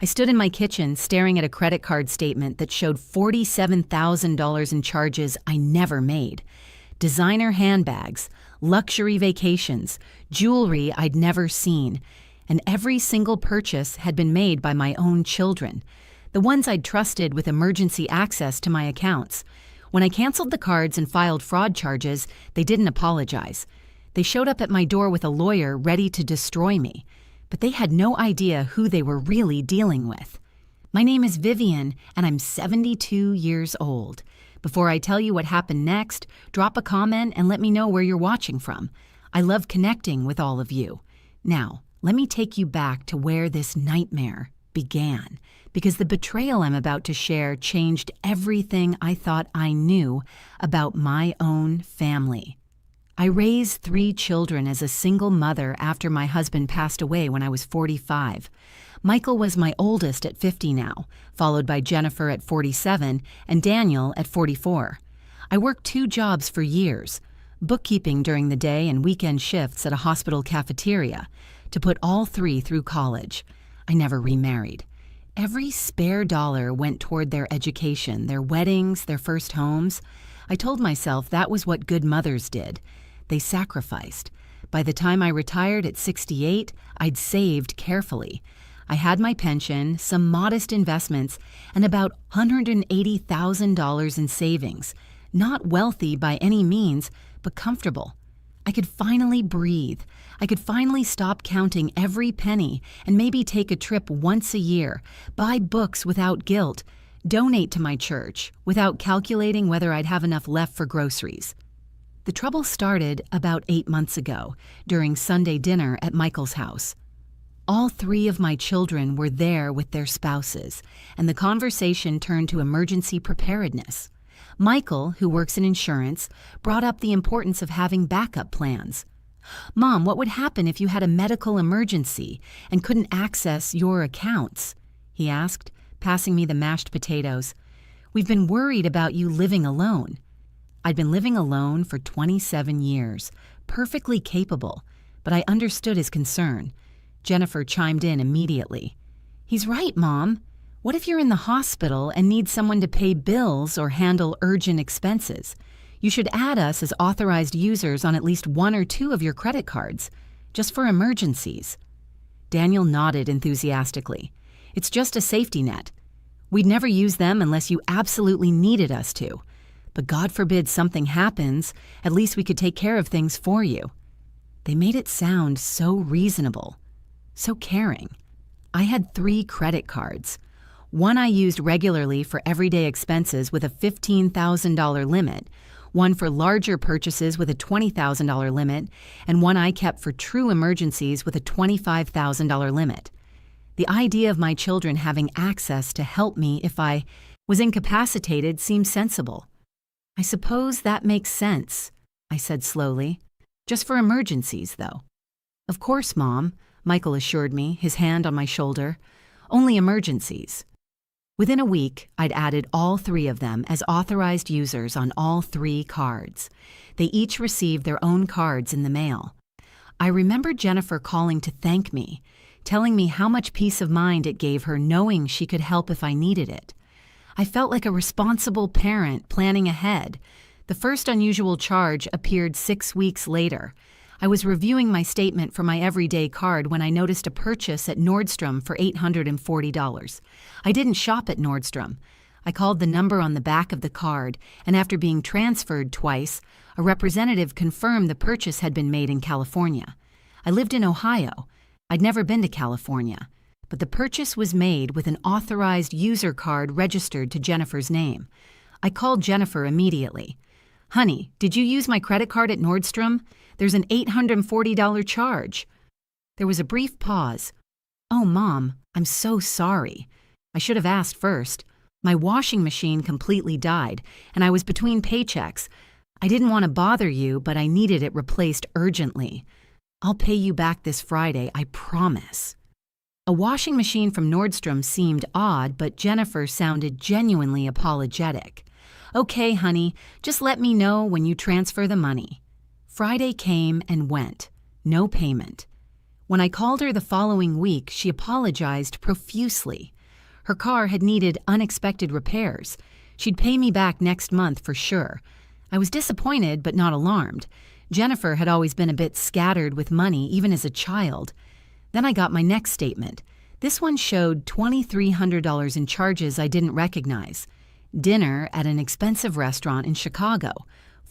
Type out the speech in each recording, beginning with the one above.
I stood in my kitchen staring at a credit card statement that showed $47,000 in charges I never made. Designer handbags, luxury vacations, jewelry I'd never seen, and every single purchase had been made by my own children, the ones I'd trusted with emergency access to my accounts. When I canceled the cards and filed fraud charges, they didn't apologize. They showed up at my door with a lawyer ready to destroy me, but they had no idea who they were really dealing with. My name is Vivian, and I'm 72 years old. Before I tell you what happened next, drop a comment and let me know where you're watching from. I love connecting with all of you. Now, let me take you back to where this nightmare began, because the betrayal I'm about to share changed everything I thought I knew about my own family. I raised 3 children as a single mother after my husband passed away when I was 45. Michael was my oldest at 50 now, followed by Jennifer at 47 and Daniel at 44. I worked 2 jobs for years, bookkeeping during the day and weekend shifts at a hospital cafeteria, to put all 3 through college. I never remarried. Every spare dollar went toward their education, their weddings, their first homes. I told myself that was what good mothers did. They sacrificed. By the time I retired at 68, I'd saved carefully. I had my pension, some modest investments, and about $180,000 in savings. Not wealthy by any means, but comfortable. I could finally breathe. I could finally stop counting every penny and maybe take a trip once a year, buy books without guilt, donate to my church without calculating whether I'd have enough left for groceries. The trouble started about 8 months ago, during Sunday dinner at Michael's house. All 3 of my children were there with their spouses, and the conversation turned to emergency preparedness. Michael, who works in insurance, brought up the importance of having backup plans. "Mom, what would happen if you had a medical emergency and couldn't access your accounts?" he asked, passing me the mashed potatoes. "We've been worried about you living alone." I'd been living alone for 27 years, perfectly capable, but I understood his concern. Jennifer chimed in immediately. "He's right, Mom. What if you're in the hospital and need someone to pay bills or handle urgent expenses? You should add us as authorized users on at least 1 or 2 of your credit cards, just for emergencies." Daniel nodded enthusiastically. "It's just a safety net. We'd never use them unless you absolutely needed us to. But God forbid something happens, at least we could take care of things for you." They made it sound so reasonable, so caring. I had 3 credit cards. One I used regularly for everyday expenses with a $15,000 limit, one for larger purchases with a $20,000 limit, and one I kept for true emergencies with a $25,000 limit. The idea of my children having access to help me if I was incapacitated seemed sensible. "I suppose that makes sense," I said slowly. "Just for emergencies, though." "Of course, Mom," Michael assured me, his hand on my shoulder. "Only emergencies." Within a week, I'd added all 3 of them as authorized users on all 3 cards. They each received their own cards in the mail. I remember Jennifer calling to thank me, telling me how much peace of mind it gave her knowing she could help if I needed it. I felt like a responsible parent planning ahead. The first unusual charge appeared 6 weeks later. I was reviewing my statement for my everyday card when I noticed a purchase at Nordstrom for $840. I didn't shop at Nordstrom. I called the number on the back of the card, and after being transferred twice, a representative confirmed the purchase had been made in California. I lived in Ohio. I'd never been to California. But the purchase was made with an authorized user card registered to Jennifer's name. I called Jennifer immediately. "Honey, did you use my credit card at Nordstrom? There's an $840 charge." There was a brief pause. "Oh, Mom, I'm so sorry. I should have asked first. My washing machine completely died, and I was between paychecks. I didn't want to bother you, but I needed it replaced urgently. I'll pay you back this Friday, I promise." A washing machine from Nordstrom seemed odd, but Jennifer sounded genuinely apologetic. "Okay, honey, just let me know when you transfer the money." Friday came and went. No payment. When I called her the following week, she apologized profusely. Her car had needed unexpected repairs. She'd pay me back next month for sure. I was disappointed but not alarmed. Jennifer had always been a bit scattered with money, even as a child. Then I got my next statement. This one showed $2,300 in charges I didn't recognize. Dinner at an expensive restaurant in Chicago,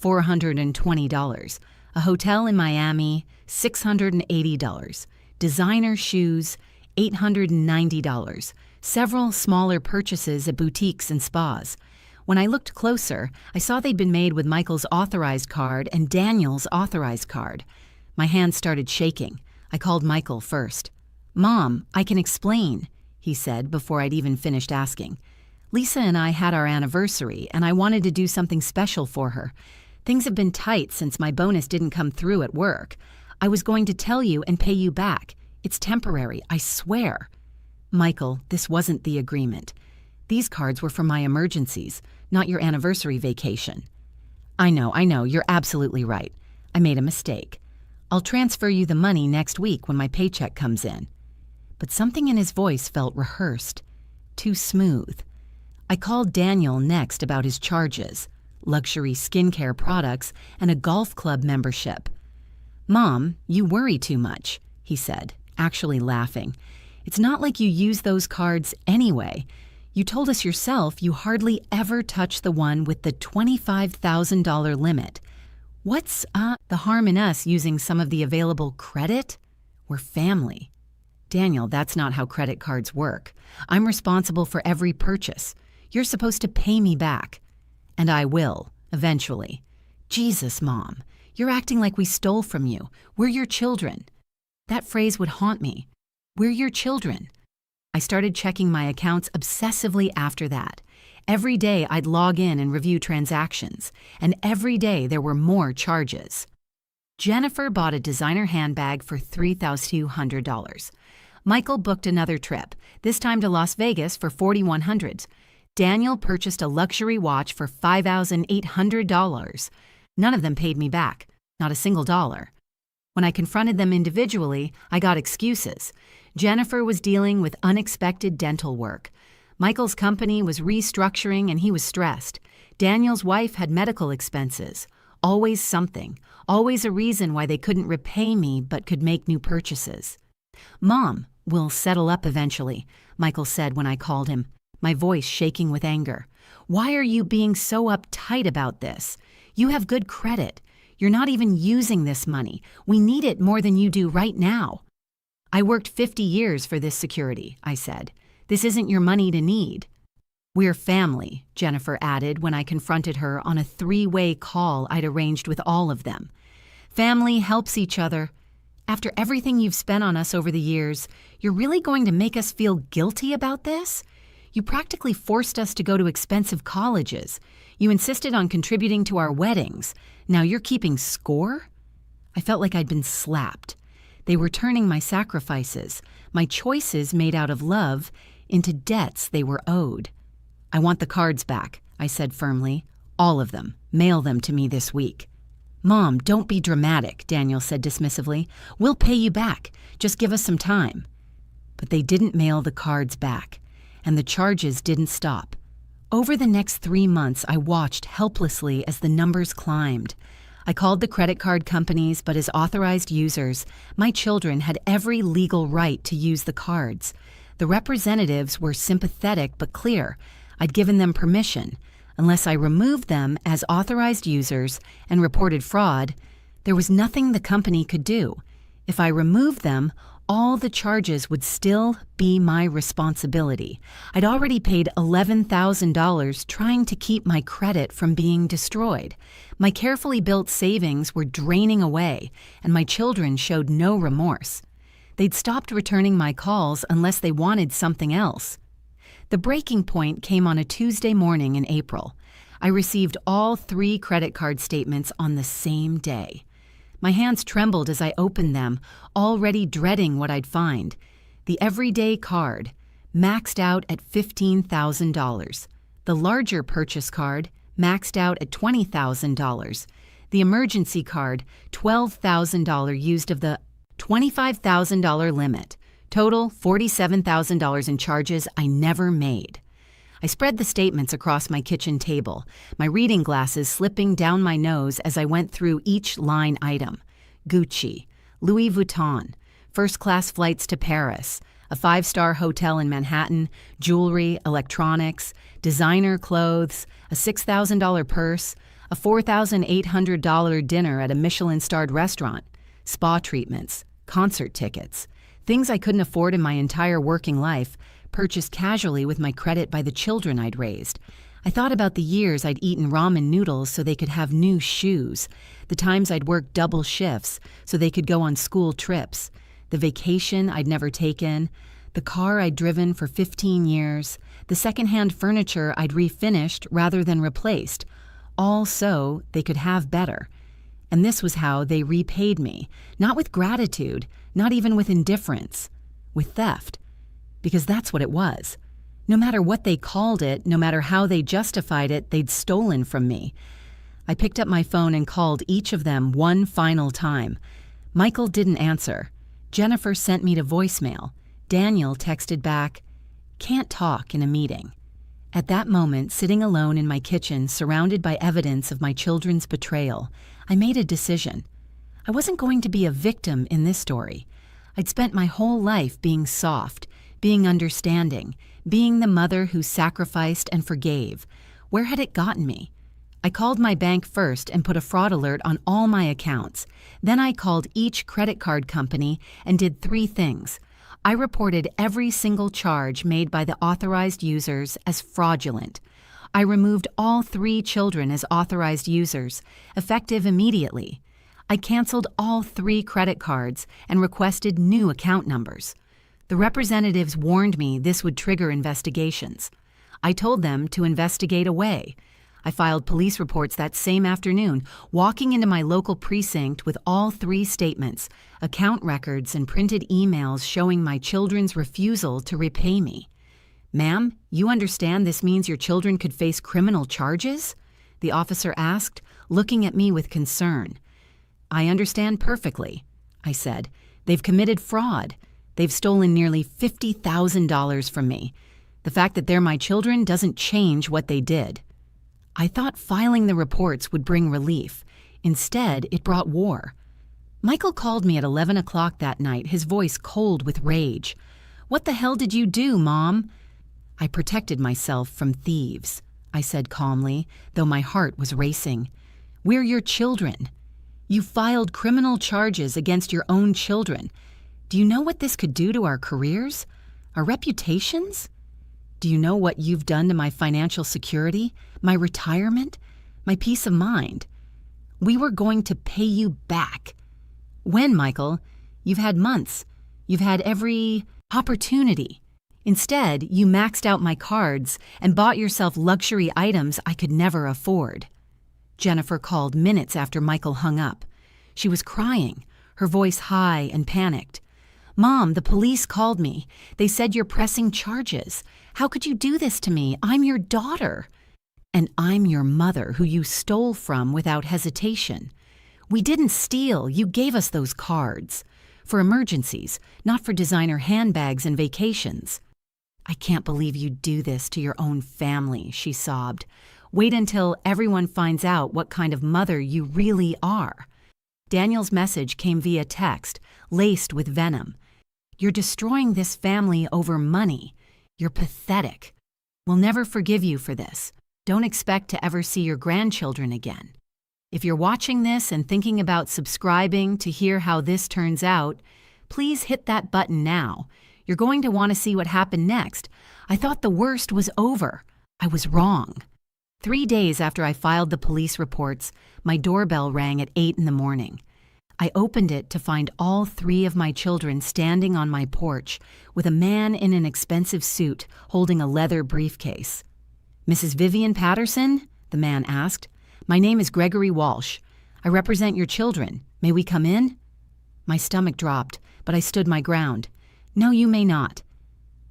$420. A hotel in Miami, $680. Designer shoes, $890. Several smaller purchases at boutiques and spas. When I looked closer, I saw they'd been made with Michael's authorized card and Daniel's authorized card. My hands started shaking. I called Michael first. "Mom, I can explain," he said before I'd even finished asking. "Lisa and I had our anniversary, and I wanted to do something special for her. Things have been tight since my bonus didn't come through at work. I was going to tell you and pay you back. It's temporary, I swear." "Michael, this wasn't the agreement. These cards were for my emergencies, not your anniversary vacation." I know, you're absolutely right. I made a mistake. I'll transfer you the money next week when my paycheck comes in." But something in his voice felt rehearsed, too smooth. I called Daniel next about his charges, luxury skincare products, and a golf club membership. "Mom, you worry too much," he said, actually laughing. "It's not like you use those cards anyway. You told us yourself you hardly ever touch the one with the $25,000 limit. What's the harm in us using some of the available credit? We're family." "Daniel, that's not how credit cards work. I'm responsible for every purchase. You're supposed to pay me back. And I will, eventually." "Jesus, Mom, you're acting like we stole from you. We're your children." That phrase would haunt me. We're your children. I started checking my accounts obsessively after that. Every day I'd log in and review transactions, and every day there were more charges. Jennifer bought a designer handbag for $3,200. Michael booked another trip, this time to Las Vegas for $4,100. Daniel purchased a luxury watch for $5,800. None of them paid me back, not a single dollar. When I confronted them individually, I got excuses. Jennifer was dealing with unexpected dental work. Michael's company was restructuring and he was stressed. Daniel's wife had medical expenses. Always something. Always a reason why they couldn't repay me but could make new purchases. "Mom, we'll settle up eventually," Michael said when I called him, my voice shaking with anger. "Why are you being so uptight about this? You have good credit. You're not even using this money. We need it more than you do right now." "I worked 50 years for this security," I said. "This isn't your money to need." "We're family," Jennifer added when I confronted her on a 3-way call I'd arranged with all of them. "Family helps each other. After everything you've spent on us over the years, you're really going to make us feel guilty about this? You practically forced us to go to expensive colleges. You insisted on contributing to our weddings. Now you're keeping score?" I felt like I'd been slapped. They were turning my sacrifices, my choices made out of love, into debts they were owed. "I want the cards back," I said firmly. "All of them. Mail them to me this week." "Mom, don't be dramatic," Daniel said dismissively. "We'll pay you back. Just give us some time." But they didn't mail the cards back, and the charges didn't stop. Over the next 3 months, I watched helplessly as the numbers climbed. I called the credit card companies, but as authorized users, my children had every legal right to use the cards. The representatives were sympathetic but clear. I'd given them permission. Unless I removed them as authorized users and reported fraud, there was nothing the company could do. If I removed them, all the charges would still be my responsibility. I'd already paid $11,000 trying to keep my credit from being destroyed. My carefully built savings were draining away, and my children showed no remorse. They'd stopped returning my calls unless they wanted something else. The breaking point came on a Tuesday morning in April. I received all 3 credit card statements on the same day. My hands trembled as I opened them, already dreading what I'd find. The everyday card, maxed out at $15,000. The larger purchase card, maxed out at $20,000. The emergency card, $12,000 used of the $25,000 limit. Total $47,000 in charges I never made. I spread the statements across my kitchen table, my reading glasses slipping down my nose as I went through each line item. Gucci, Louis Vuitton, first-class flights to Paris, a 5-star hotel in Manhattan, jewelry, electronics, designer clothes, a $6,000 purse, a $4,800 dinner at a Michelin-starred restaurant, spa treatments, concert tickets, things I couldn't afford in my entire working life, purchased casually with my credit by the children I'd raised. I thought about the years I'd eaten ramen noodles so they could have new shoes, the times I'd worked double shifts so they could go on school trips, the vacation I'd never taken, the car I'd driven for 15 years, the secondhand furniture I'd refinished rather than replaced, all so they could have better. And this was how they repaid me, not with gratitude, not even with indifference, with theft. Because that's what it was. No matter what they called it, no matter how they justified it, they'd stolen from me. I picked up my phone and called each of them one final time. Michael didn't answer. Jennifer sent me to voicemail. Daniel texted back, "Can't talk in a meeting." At that moment, sitting alone in my kitchen, surrounded by evidence of my children's betrayal, I made a decision. I wasn't going to be a victim in this story. I'd spent my whole life being soft, being understanding, being the mother who sacrificed and forgave. Where had it gotten me? I called my bank first and put a fraud alert on all my accounts. Then I called each credit card company and did 3 things. I reported every single charge made by the authorized users as fraudulent. I removed all 3 children as authorized users, effective immediately. I canceled all 3 credit cards and requested new account numbers. The representatives warned me this would trigger investigations. I told them to investigate away. I filed police reports that same afternoon, walking into my local precinct with all 3 statements, account records, and printed emails showing my children's refusal to repay me. "Ma'am, you understand this means your children could face criminal charges?" the officer asked, looking at me with concern. "I understand perfectly," I said. "They've committed fraud. They've stolen nearly $50,000 from me. The fact that they're my children doesn't change what they did." I thought filing the reports would bring relief. Instead, it brought war. Michael called me at 11 o'clock that night, his voice cold with rage. "What the hell did you do, Mom?" "I protected myself from thieves," I said calmly, though my heart was racing. "We're your children. You filed criminal charges against your own children. Do you know what this could do to our careers? Our reputations? Do you know what you've done to my financial security, my retirement, my peace of mind? We were going to pay you back." "When, Michael? You've had months. You've had every opportunity. Instead, you maxed out my cards and bought yourself luxury items I could never afford." Jennifer called minutes after Michael hung up. She was crying, her voice high and panicked. "Mom, the police called me. They said you're pressing charges. How could you do this to me? I'm your daughter. And I'm your mother who you stole from without hesitation. We didn't steal. You gave us those cards. For emergencies, not for designer handbags and vacations." "I can't believe you'd do this to your own family," she sobbed. "Wait until everyone finds out what kind of mother you really are." Daniel's message came via text, laced with venom. "You're destroying this family over money. You're pathetic. We'll never forgive you for this. Don't expect to ever see your grandchildren again. If you're watching this and thinking about subscribing to hear how this turns out, please hit that button now. You're going to want to see what happened next. I thought the worst was over. I was wrong." 3 days after I filed the police reports, my doorbell rang at 8 in the morning. I opened it to find all 3 of my children standing on my porch with a man in an expensive suit holding a leather briefcase. "Mrs. Vivian Patterson?" the man asked. "My name is Gregory Walsh. I represent your children. May we come in?" My stomach dropped, but I stood my ground. "No, you may not."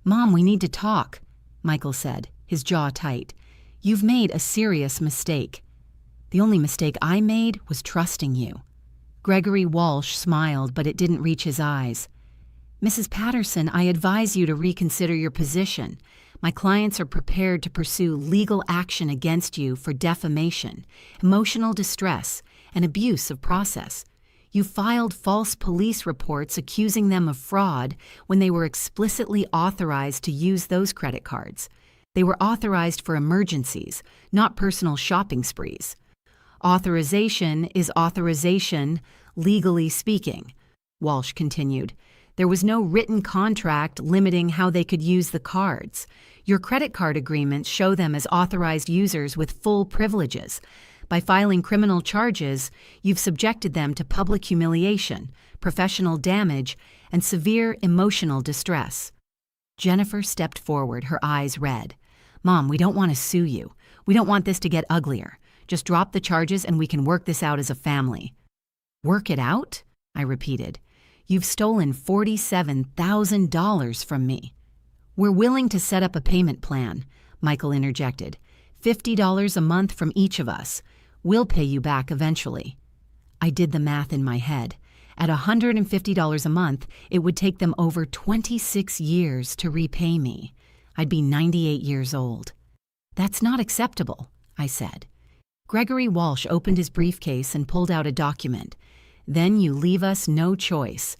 "Mom, we need to talk," Michael said, his jaw tight. "You've made a serious mistake. The only mistake I made was trusting you." Gregory Walsh smiled, but it didn't reach his eyes. Mrs. Patterson, I advise you to reconsider your position. My clients are prepared to pursue legal action against you for defamation, emotional distress, and abuse of process. You filed false police reports accusing them of fraud when they were explicitly authorized to use those credit cards. They were authorized for emergencies, not personal shopping sprees. Authorization is authorization, legally speaking, Walsh continued. There was no written contract limiting how they could use the cards. Your credit card agreements show them as authorized users with full privileges. By filing criminal charges, you've subjected them to public humiliation, professional damage, and severe emotional distress. Jennifer stepped forward, her eyes red. Mom, we don't want to sue you. We don't want this to get uglier. Just drop the charges and we can work this out as a family. Work it out? I repeated. You've stolen $47,000 from me. We're willing to set up a payment plan, Michael interjected. $50 a month from each of us. We'll pay you back eventually. I did the math in my head. At $150 a month, it would take them over 26 years to repay me. I'd be 98 years old. That's not acceptable, I said. Gregory Walsh opened his briefcase and pulled out a document. Then you leave us no choice.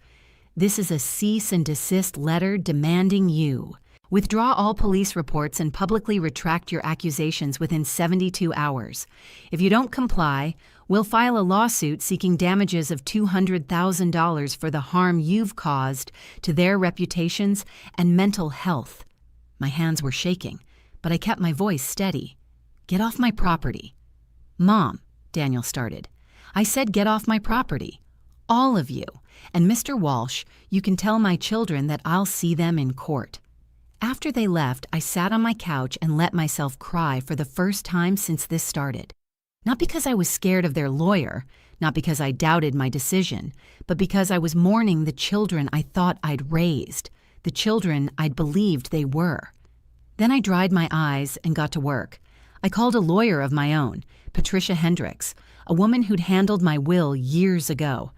This is a cease and desist letter demanding you withdraw all police reports and publicly retract your accusations within 72 hours. If you don't comply, we'll file a lawsuit seeking damages of $200,000 for the harm you've caused to their reputations and mental health. My hands were shaking, but I kept my voice steady. Get off my property. Mom, Daniel started. I said get off my property. All of you. And Mr. Walsh, you can tell my children that I'll see them in court. After they left, I sat on my couch and let myself cry for the first time since this started. Not because I was scared of their lawyer, not because I doubted my decision, but because I was mourning the children I thought I'd raised, the children I'd believed they were. Then I dried my eyes and got to work. I called a lawyer of my own, Patricia Hendricks, a woman who'd handled my will years ago.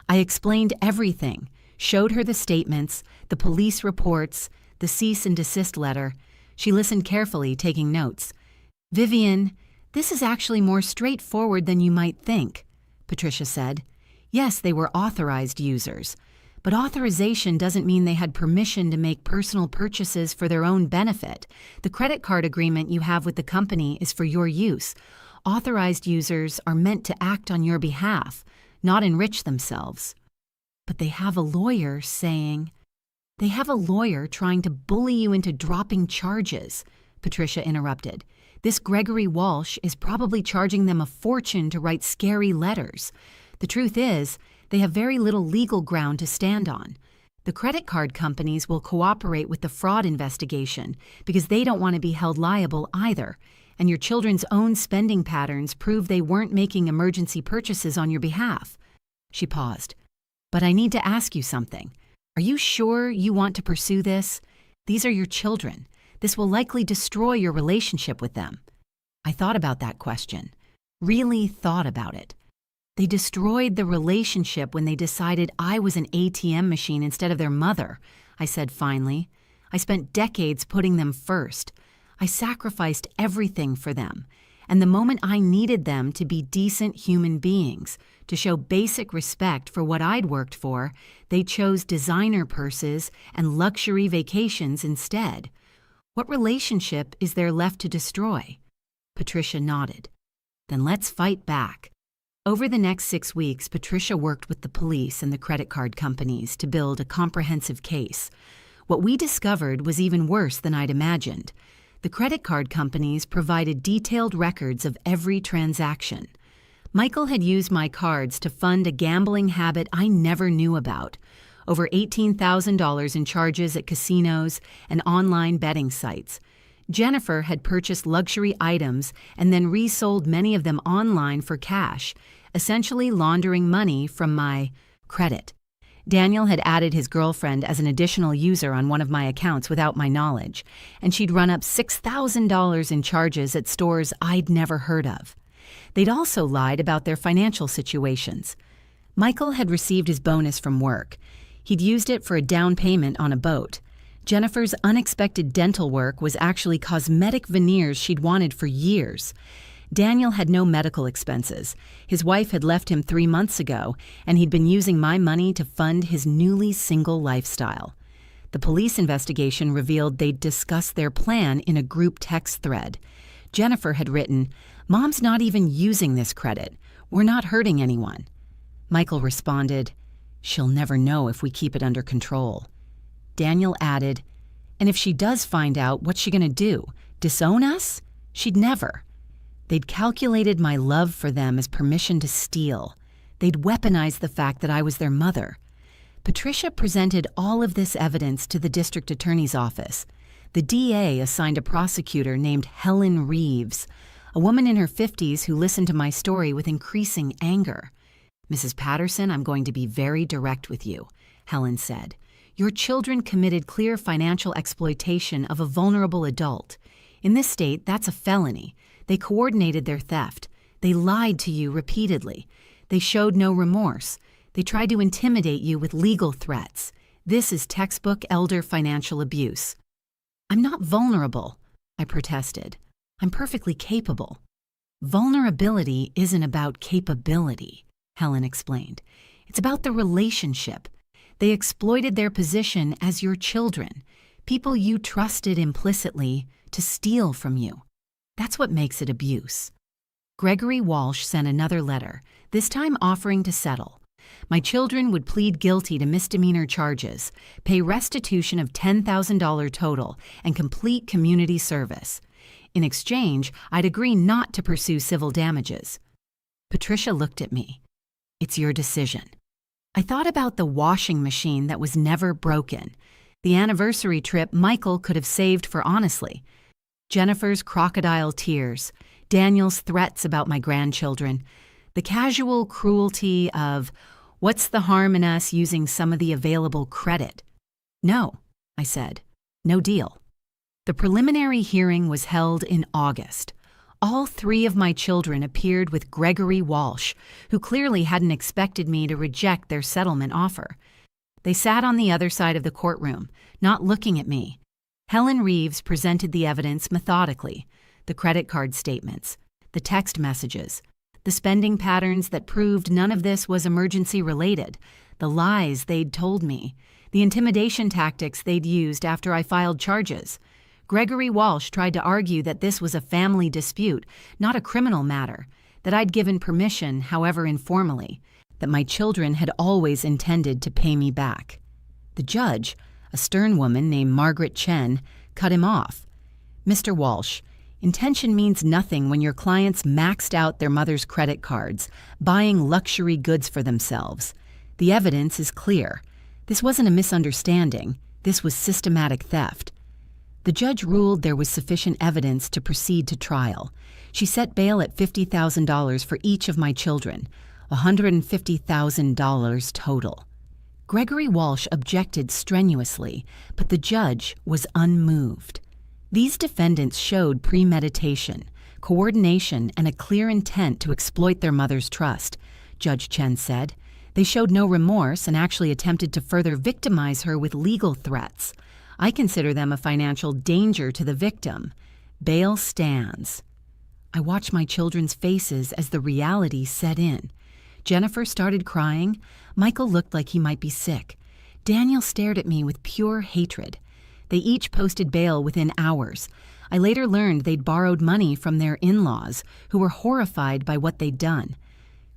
I explained everything, showed her the statements, the police reports, the cease and desist letter. She listened carefully, taking notes. Vivian, this is actually more straightforward than you might think, Patricia said. Yes, they were authorized users, but authorization doesn't mean they had permission to make personal purchases for their own benefit. The credit card agreement you have with the company is for your use. Authorized users are meant to act on your behalf, not enrich themselves. But they have a lawyer saying... They have a lawyer trying to bully you into dropping charges, Patricia interrupted. This Gregory Walsh is probably charging them a fortune to write scary letters. The truth is, they have very little legal ground to stand on. The credit card companies will cooperate with the fraud investigation because they don't want to be held liable either, and your children's own spending patterns prove they weren't making emergency purchases on your behalf. She paused. But I need to ask you something. Are you sure you want to pursue this? These are your children. This will likely destroy your relationship with them. I thought about that question. Really thought about it. They destroyed the relationship when they decided I was an ATM machine instead of their mother, I said finally. I spent decades putting them first. I sacrificed everything for them. And the moment I needed them to be decent human beings, to show basic respect for what I'd worked for, they chose designer purses and luxury vacations instead. What relationship is there left to destroy? Patricia nodded. Then let's fight back. Over the next 6 weeks, Patricia worked with the police and the credit card companies to build a comprehensive case. What we discovered was even worse than I'd imagined. The credit card companies provided detailed records of every transaction. Michael had used my cards to fund a gambling habit I never knew about. Over $18,000 in charges at casinos and online betting sites. Jennifer had purchased luxury items and then resold many of them online for cash, essentially laundering money from my credit. Daniel had added his girlfriend as an additional user on one of my accounts without my knowledge, and she'd run up $6,000 in charges at stores I'd never heard of. They'd also lied about their financial situations. Michael had received his bonus from work. He'd used it for a down payment on a boat. Jennifer's unexpected dental work was actually cosmetic veneers she'd wanted for years. Daniel had no medical expenses. His wife had left him 3 months ago, and he'd been using my money to fund his newly single lifestyle. The police investigation revealed they'd discussed their plan in a group text thread. Jennifer had written, "Mom's not even using this credit. We're not hurting anyone." Michael responded, "She'll never know if we keep it under control." Daniel added, "And if she does find out, what's she going to do? Disown us? She'd never." They'd calculated my love for them as permission to steal. They'd weaponized the fact that I was their mother. Patricia presented all of this evidence to the district attorney's office. The DA assigned a prosecutor named Helen Reeves, a woman in her 50s who listened to my story with increasing anger. "Mrs. Patterson, I'm going to be very direct with you," Helen said. "Your children committed clear financial exploitation of a vulnerable adult. In this state, that's a felony. They coordinated their theft. They lied to you repeatedly. They showed no remorse. They tried to intimidate you with legal threats. This is textbook elder financial abuse." "I'm not vulnerable," I protested. "I'm perfectly capable." "Vulnerability isn't about capability," Helen explained. "It's about the relationship. They exploited their position as your children, people you trusted implicitly, to steal from you. That's what makes it abuse." Gregory Walsh sent another letter, this time offering to settle. My children would plead guilty to misdemeanor charges, pay restitution of $10,000 total, and complete community service. In exchange, I'd agree not to pursue civil damages. Patricia looked at me. "It's your decision." I thought about the washing machine that was never broken, the anniversary trip Michael could have saved for honestly, Jennifer's crocodile tears, Daniel's threats about my grandchildren, the casual cruelty of, "What's the harm in us using some of the available credit?" "No," I said. "No deal." The preliminary hearing was held in August. All 3 of my children appeared with Gregory Walsh, who clearly hadn't expected me to reject their settlement offer. They sat on the other side of the courtroom, not looking at me. Helen Reeves presented the evidence methodically, the credit card statements, the text messages, the spending patterns that proved none of this was emergency related, the lies they'd told me, the intimidation tactics they'd used after I filed charges. Gregory Walsh tried to argue that this was a family dispute, not a criminal matter, that I'd given permission, however informally, that my children had always intended to pay me back. The judge, a stern woman named Margaret Chen, cut him off. "Mr. Walsh, intention means nothing when your clients maxed out their mother's credit cards, buying luxury goods for themselves. The evidence is clear. This wasn't a misunderstanding. This was systematic theft." The judge ruled there was sufficient evidence to proceed to trial. She set bail at $50,000 for each of my children, $150,000 total. Gregory Walsh objected strenuously, but the judge was unmoved. These defendants showed premeditation, coordination, and a clear intent to exploit their mother's trust, Judge Chen said. They showed no remorse and actually attempted to further victimize her with legal threats. I consider them a financial danger to the victim. Bail stands. I watched my children's faces as the reality set in. Jennifer started crying. Michael looked like he might be sick. Daniel stared at me with pure hatred. They each posted bail within hours. I later learned they'd borrowed money from their in-laws, who were horrified by what they'd done.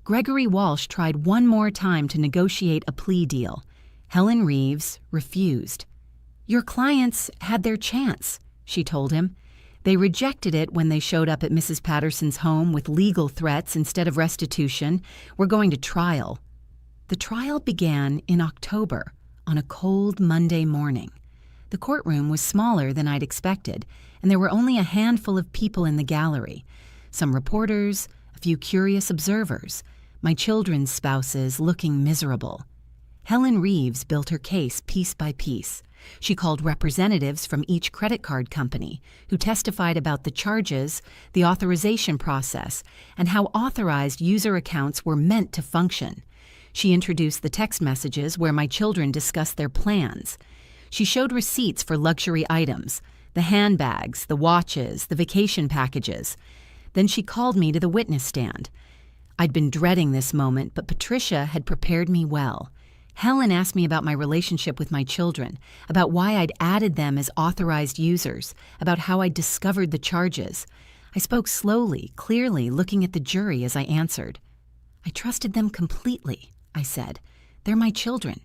Gregory Walsh tried one more time to negotiate a plea deal. Helen Reeves refused. "Your clients had their chance," she told him. "They rejected it when they showed up at Mrs. Patterson's home with legal threats instead of restitution. We're going to trial." The trial began in October, on a cold Monday morning. The courtroom was smaller than I'd expected, and there were only a handful of people in the gallery. Some reporters, a few curious observers, my children's spouses looking miserable. Helen Reeves built her case piece by piece. She called representatives from each credit card company, who testified about the charges, the authorization process, and how authorized user accounts were meant to function. She introduced the text messages where my children discussed their plans. She showed receipts for luxury items, the handbags, the watches, the vacation packages. Then she called me to the witness stand. I'd been dreading this moment, but Patricia had prepared me well. Helen asked me about my relationship with my children, about why I'd added them as authorized users, about how I'd discovered the charges. I spoke slowly, clearly, looking at the jury as I answered. I trusted them completely, I said. They're my children.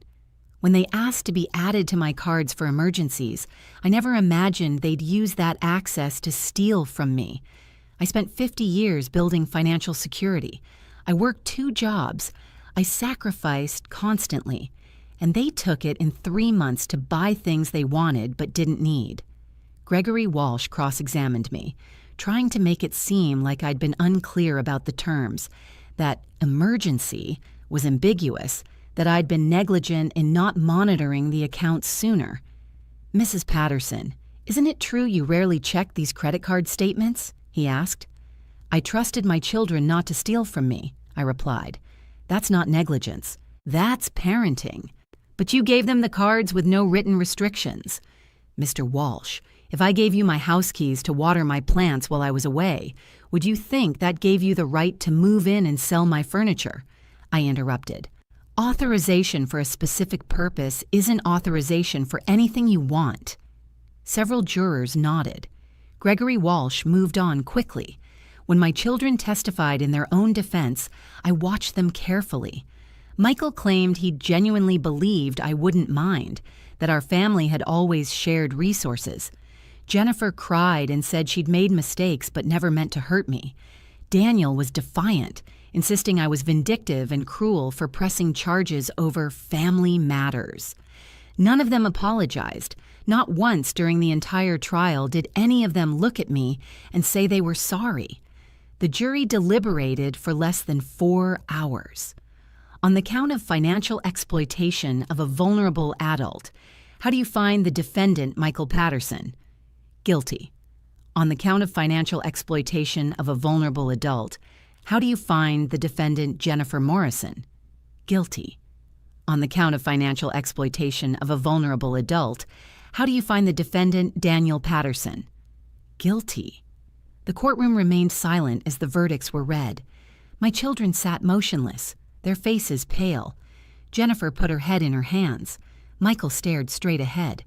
When they asked to be added to my cards for emergencies, I never imagined they'd use that access to steal from me. I spent 50 years building financial security. I worked 2 jobs. I sacrificed constantly, and they took it in 3 months to buy things they wanted but didn't need. Gregory Walsh cross-examined me, trying to make it seem like I'd been unclear about the terms, that emergency was ambiguous, that I'd been negligent in not monitoring the accounts sooner. Mrs. Patterson, isn't it true you rarely check these credit card statements? He asked. I trusted my children not to steal from me, I replied. That's not negligence. That's parenting. But you gave them the cards with no written restrictions. Mr. Walsh, if I gave you my house keys to water my plants while I was away, would you think that gave you the right to move in and sell my furniture? I interrupted. Authorization for a specific purpose isn't authorization for anything you want. Several jurors nodded. Gregory Walsh moved on quickly. When my children testified in their own defense, I watched them carefully. Michael claimed he genuinely believed I wouldn't mind, that our family had always shared resources. Jennifer cried and said she'd made mistakes but never meant to hurt me. Daniel was defiant, insisting I was vindictive and cruel for pressing charges over family matters. None of them apologized. Not once during the entire trial did any of them look at me and say they were sorry. The jury deliberated for less than 4 hours. On the count of financial exploitation of a vulnerable adult, how do you find the defendant, Michael Patterson? Guilty. On the count of financial exploitation of a vulnerable adult, how do you find the defendant, Jennifer Morrison? Guilty. On the count of financial exploitation of a vulnerable adult, how do you find the defendant, Daniel Patterson? Guilty. The courtroom remained silent as the verdicts were read. My children sat motionless, their faces pale. Jennifer put her head in her hands. Michael stared straight ahead.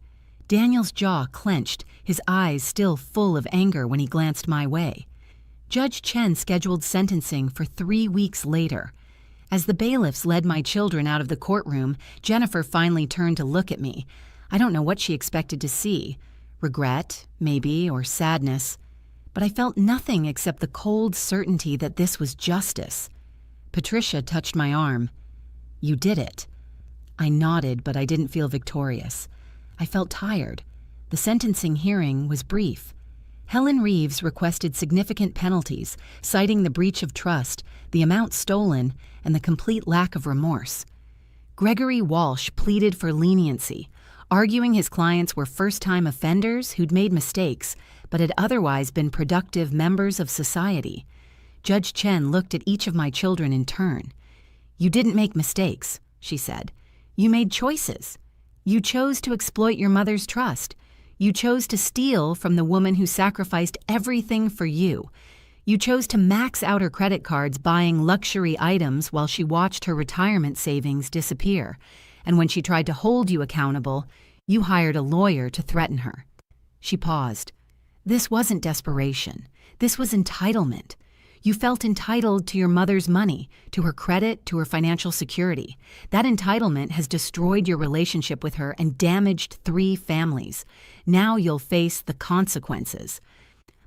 Daniel's jaw clenched, his eyes still full of anger when he glanced my way. Judge Chen scheduled sentencing for 3 weeks later. As the bailiffs led my children out of the courtroom, Jennifer finally turned to look at me. I don't know what she expected to see. Regret, maybe, or sadness. But I felt nothing except the cold certainty that this was justice. Patricia touched my arm. You did it. I nodded, but I didn't feel victorious. I felt tired. The sentencing hearing was brief. Helen Reeves requested significant penalties, citing the breach of trust, the amount stolen, and the complete lack of remorse. Gregory Walsh pleaded for leniency, arguing his clients were first-time offenders who'd made mistakes, but had otherwise been productive members of society. Judge Chen looked at each of my children in turn. You didn't make mistakes, she said. You made choices. You chose to exploit your mother's trust. You chose to steal from the woman who sacrificed everything for you. You chose to max out her credit cards buying luxury items while she watched her retirement savings disappear. And when she tried to hold you accountable, you hired a lawyer to threaten her. She paused. This wasn't desperation. This was entitlement. You felt entitled to your mother's money, to her credit, to her financial security. That entitlement has destroyed your relationship with her and damaged 3 families. Now you'll face the consequences.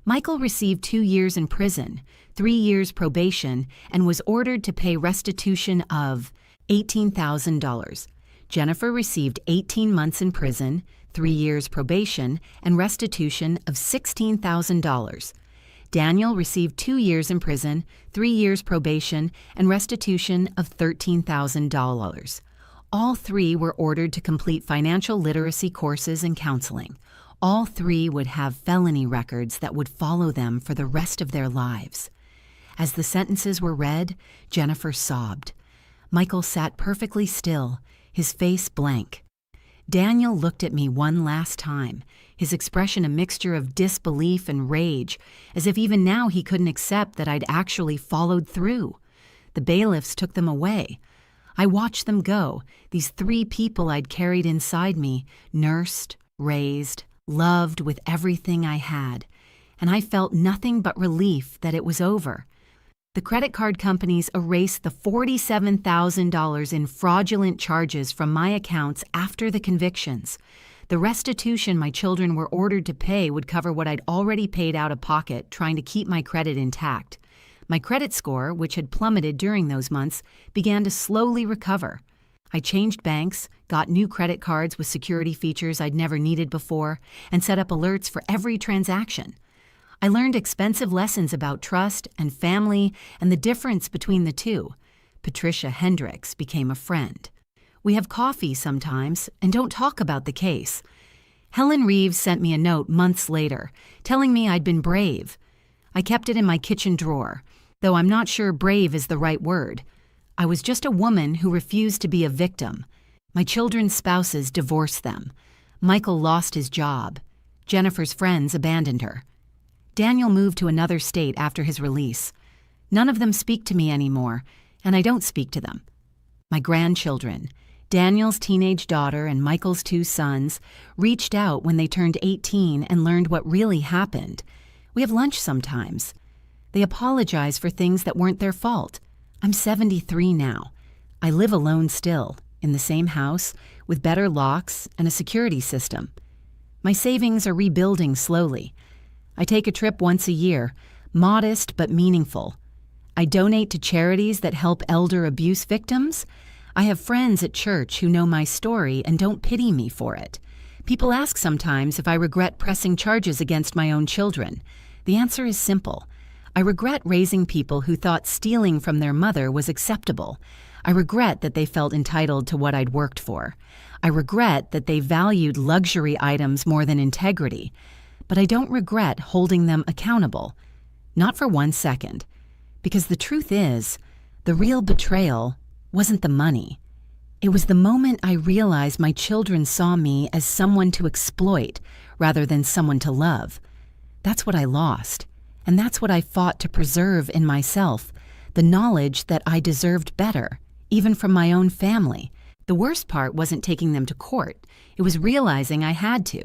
Michael received 2 years in prison, 3 years probation, and was ordered to pay restitution of $18,000. Jennifer received 18 months in prison, 3 years probation, and restitution of $16,000. Daniel received 2 years in prison, 3 years probation, and restitution of $13,000. All 3 were ordered to complete financial literacy courses and counseling. All 3 would have felony records that would follow them for the rest of their lives. As the sentences were read, Jennifer sobbed. Michael sat perfectly still, his face blank. Daniel looked at me one last time, his expression a mixture of disbelief and rage, as if even now he couldn't accept that I'd actually followed through. The bailiffs took them away. I watched them go, these 3 people I'd carried inside me, nursed, raised, loved with everything I had, and I felt nothing but relief that it was over. The credit card companies erased the $47,000 in fraudulent charges from my accounts after the convictions. The restitution my children were ordered to pay would cover what I'd already paid out of pocket trying to keep my credit intact. My credit score, which had plummeted during those months, began to slowly recover. I changed banks, got new credit cards with security features I'd never needed before, and set up alerts for every transaction. I learned expensive lessons about trust and family and the difference between the two. Patricia Hendricks became a friend. We have coffee sometimes and don't talk about the case. Helen Reeves sent me a note months later, telling me I'd been brave. I kept it in my kitchen drawer, though I'm not sure brave is the right word. I was just a woman who refused to be a victim. My children's spouses divorced them. Michael lost his job. Jennifer's friends abandoned her. Daniel moved to another state after his release. None of them speak to me anymore, and I don't speak to them. My grandchildren, Daniel's teenage daughter and Michael's 2 sons, reached out when they turned 18 and learned what really happened. We have lunch sometimes. They apologize for things that weren't their fault. I'm 73 now. I live alone still, in the same house, with better locks and a security system. My savings are rebuilding slowly. I take a trip once a year, modest but meaningful. I donate to charities that help elder abuse victims. I have friends at church who know my story and don't pity me for it. People ask sometimes if I regret pressing charges against my own children. The answer is simple. I regret raising people who thought stealing from their mother was acceptable. I regret that they felt entitled to what I'd worked for. I regret that they valued luxury items more than integrity. But I don't regret holding them accountable. Not for 1 second. Because the truth is, the real betrayal wasn't the money. It was the moment I realized my children saw me as someone to exploit rather than someone to love. That's what I lost. And that's what I fought to preserve in myself, the knowledge that I deserved better, even from my own family. The worst part wasn't taking them to court. It was realizing I had to.